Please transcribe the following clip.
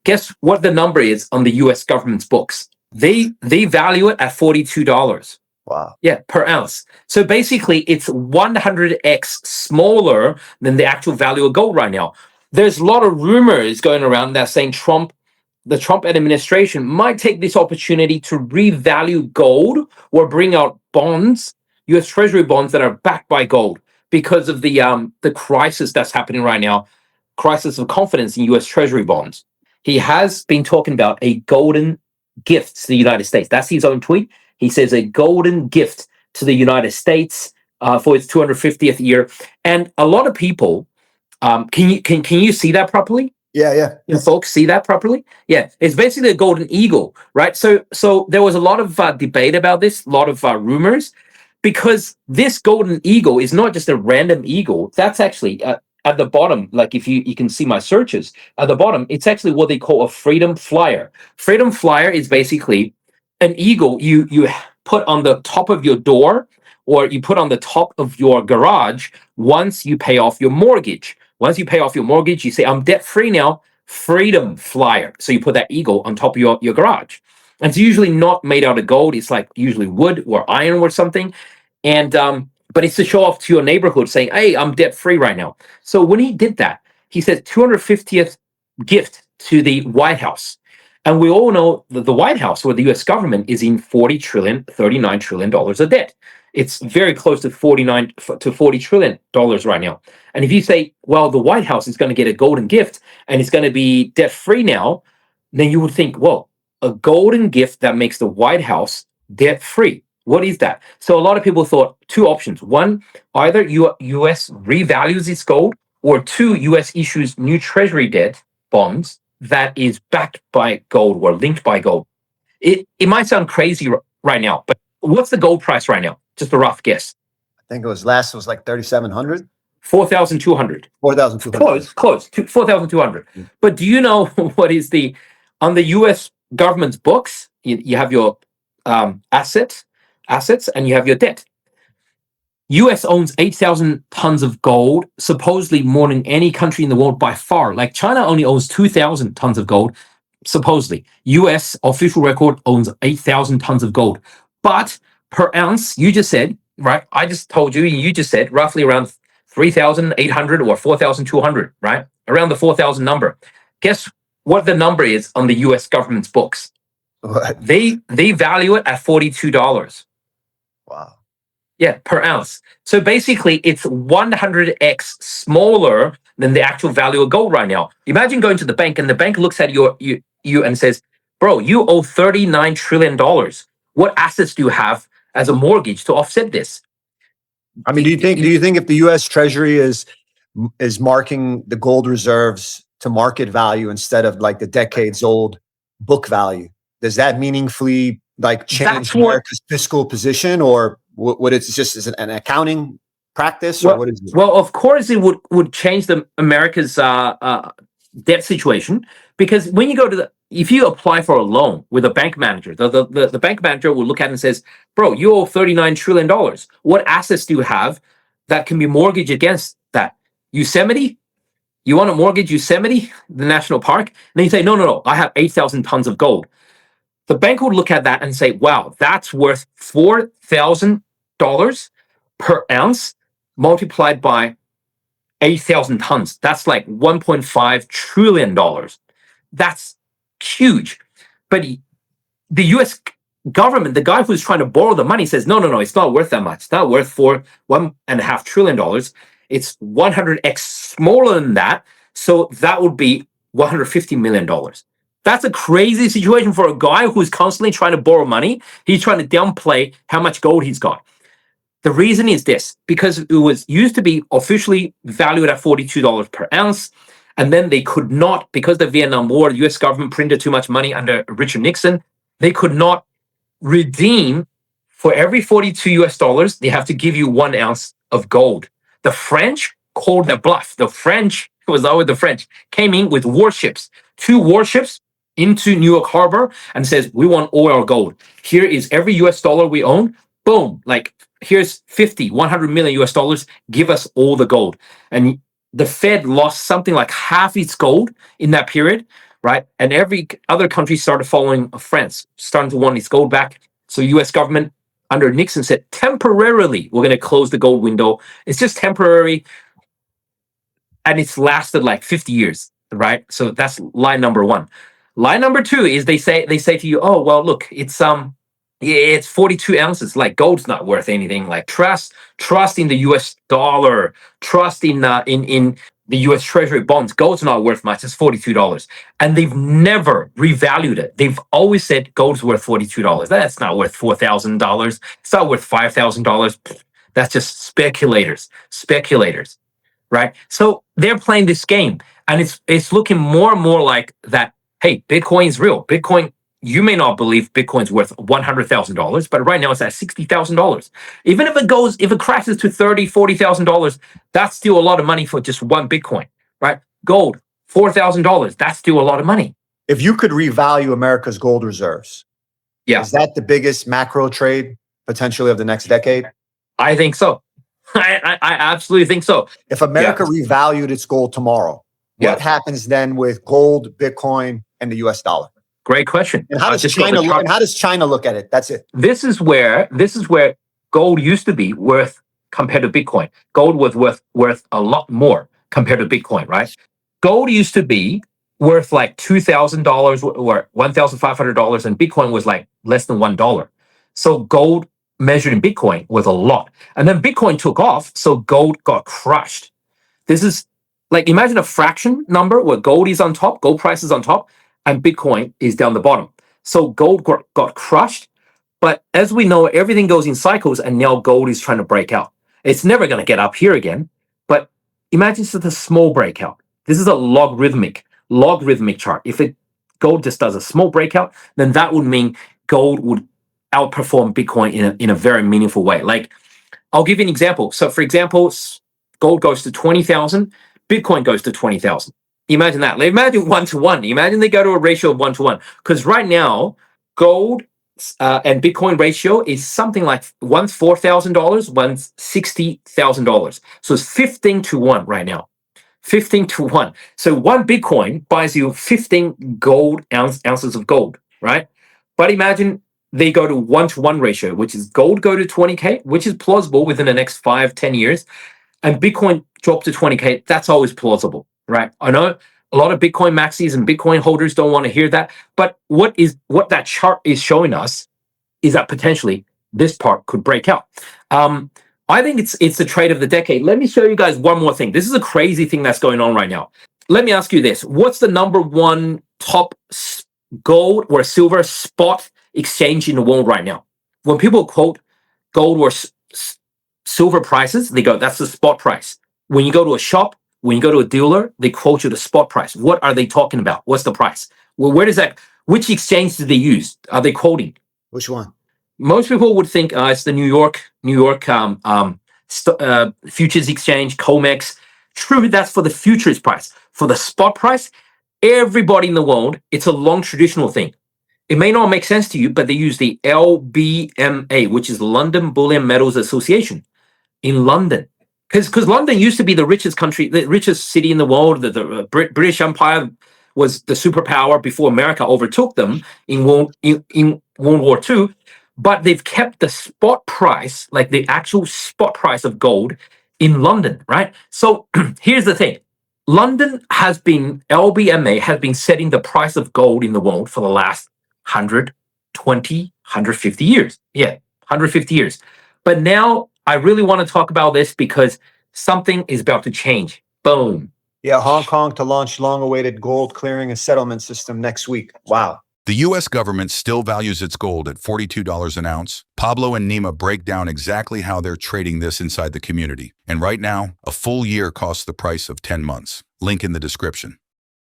Guess what the number is on the US government's books? They value it at $42. Wow. Yeah, per ounce. So basically, it's 100x smaller than the actual value of gold right now. There's a lot of rumors going around that saying the Trump administration might take this opportunity to revalue gold or bring out bonds, U.S. Treasury bonds that are backed by gold because of the crisis that's happening right now, crisis of confidence in U.S. Treasury bonds. He has been talking about a golden gift to the United States. That's his own tweet. He says a golden gift to the United States for its 250th year. And a lot of people, can you see that properly? Yeah. You folks see that properly? Yeah, it's basically a golden eagle, right? So there was a lot of debate about this, a lot of rumors, because this golden eagle is not just a random eagle. That's actually at the bottom. Like if you can see my searches at the bottom, it's actually what they call a freedom flyer. Freedom flyer is basically an eagle you put on the top of your door or you put on the top of your garage once you pay off your mortgage. Once you pay off your mortgage, you say, I'm debt free now, freedom flyer. So you put that eagle on top of your garage. And it's usually not made out of gold. It's like usually wood or iron or something. And but it's to show off to your neighborhood saying, hey, I'm debt free right now. So when he did that, he said 250th gift to the White House. And we all know that the White House or the US government is in $39 trillion of debt. It's very close to $40 trillion right now. And if you say, well, the White House is going to get a golden gift and it's going to be debt free now, then you would think, well, a golden gift that makes the White House debt free. What is that? So a lot of people thought two options. One, either US revalues its gold, or two, US issues new Treasury debt bonds that is backed by gold or linked by gold. It might sound crazy right now, but what's the gold price right now? Just a rough guess. I think it was like 3,700. 4,200. 4,200. Close to 4,200. But do you know what is on the US government's books? You have your assets and you have your debt. US owns 8,000 tons of gold, supposedly more than any country in the world by far. Like China only owns 2,000 tons of gold, supposedly. US official record owns 8,000 tons of gold. But per ounce, you just said, right? I just told you, you just said roughly around 3,800 or 4,200, right? Around the 4,000 number. Guess what the number is on the US government's books? What? They value it at $42. Wow. Yeah, per ounce. So basically, it's 100x smaller than the actual value of gold right now. Imagine going to the bank and the bank looks at you and says, bro, you owe $39 trillion. What assets do you have as a mortgage to offset this? I mean, do you think if the US Treasury is marking the gold reserves to market value instead of like the decades old book value, does that meaningfully like change America's fiscal position, or what it's just as an accounting practice, or what is it? Well, of course, it would change America's debt situation, because when you go if you apply for a loan with a bank manager, the bank manager will look at it and says, bro, you owe $39 trillion. What assets do you have that can be mortgaged against that? Yosemite? You want to mortgage Yosemite, the national park? And then you say, no, I have 8,000 tons of gold. The bank would look at that and say, wow, that's worth $4,000 per ounce multiplied by 8,000 tons. That's like $1.5 trillion. That's huge. But the US government, the guy who's trying to borrow the money, says, no, it's not worth that much. It's not worth $1.5 trillion. It's 100x smaller than that. So that would be $150 million. That's a crazy situation for a guy who's constantly trying to borrow money. He's trying to downplay how much gold he's got. The reason is this, because it was used to be officially valued at $42 per ounce. And then they could not, because the Vietnam War, the US government printed too much money under Richard Nixon, they could not redeem for every 42 US dollars, they have to give you 1 ounce of gold. The French called their bluff. The French, it was always the French, came in with warships, 2 warships into New York Harbor and says, we want all our gold. Here is every US dollar we own. Boom. Like, here's 100 million US dollars. Give us all the gold. And the Fed lost something like half its gold in that period, right? And every other country started following France, starting to want its gold back. So U.S. government under Nixon said, temporarily, we're going to close the gold window. It's just temporary. And it's lasted like 50 years, right? So that's line number one. Line number two is they say to you, oh, well, look, it's 42 ounces. Like gold's not worth anything. Like trust in the U.S. dollar, trust in the U.S. Treasury bonds. Gold's not worth much. It's $42, and they've never revalued it. They've always said gold's worth $42. That's not worth $4,000. It's not worth $5,000. That's just speculators, right? So they're playing this game, and it's looking more and more like that. Hey, Bitcoin's real. Bitcoin, you may not believe Bitcoin's worth $100,000, but right now it's at $60,000. Even if it crashes to $30,000, $40,000, that's still a lot of money for just one Bitcoin, right? Gold, $4,000, that's still a lot of money. If you could revalue America's gold reserves, is that the biggest macro trade potentially of the next decade? I think so. I absolutely think so. If America revalued its gold tomorrow, what happens then with gold, Bitcoin, and the US dollar? Great question. And how does China look at it? That's it. This is where gold used to be worth compared to Bitcoin. Gold was worth a lot more compared to Bitcoin, right? Gold used to be worth like $2,000 or $1,500, and Bitcoin was like less than $1. So gold measured in Bitcoin was a lot. And then Bitcoin took off, so gold got crushed. This is like, imagine a fraction number where gold is on top, gold price is on top, and Bitcoin is down the bottom. So gold got crushed. But as we know, everything goes in cycles, and now gold is trying to break out. It's never going to get up here again. But imagine it's a small breakout. This is a logarithmic chart. If gold just does a small breakout, then that would mean gold would outperform Bitcoin in a very meaningful way. Like, I'll give you an example. So for example, gold goes to 20,000, Bitcoin goes to 20,000. Imagine that. Imagine 1-to-1. Imagine they go to a ratio of 1-to-1. Because right now, gold and Bitcoin ratio is something like one's $4,000, one's $60,000. So it's 15-to-1 right now. 15-to-1. So one Bitcoin buys you 15 ounces of gold, right? But imagine they go to 1-to-1 ratio, which is gold go to 20K, which is plausible within the next 5-10 years. And Bitcoin drop to 20K, that's always plausible, right? I know a lot of Bitcoin maxis and Bitcoin holders don't want to hear that, but what that chart is showing us is that potentially this part could break out. I think it's the trade of the decade. Let me show you guys one more thing. This is a crazy thing that's going on right now. Let me ask you this. What's the number one top gold or silver spot exchange in the world right now? When people quote gold or silver prices, they go, that's the spot price. When you go to a shop, when you go to a dealer, they quote you the spot price. What are they talking about? What's the price? Well, which exchange do they use? Are they quoting? Which one? Most people would think it's the New York futures exchange, COMEX. True, that's for the futures price. For the spot price, everybody in the world, it's a long traditional thing. It may not make sense to you, but they use the LBMA, which is London Bullion Metals Association in London. Because London used to be the richest country, the richest city in the world. The British Empire was the superpower before America overtook them in World War II. But they've kept the spot price, like the actual spot price of gold in London, right? So here's the thing. LBMA has been setting the price of gold in the world for the last 120, 150 years. Yeah, 150 years. But now I really want to talk about this because something is about to change. Boom. Yeah, Hong Kong to launch long-awaited gold clearing and settlement system next week. Wow. The U.S. government still values its gold at $42 an ounce. Pablo and Nima break down exactly how they're trading this inside the community. And right now, a full year costs the price of 10 months. Link in the description.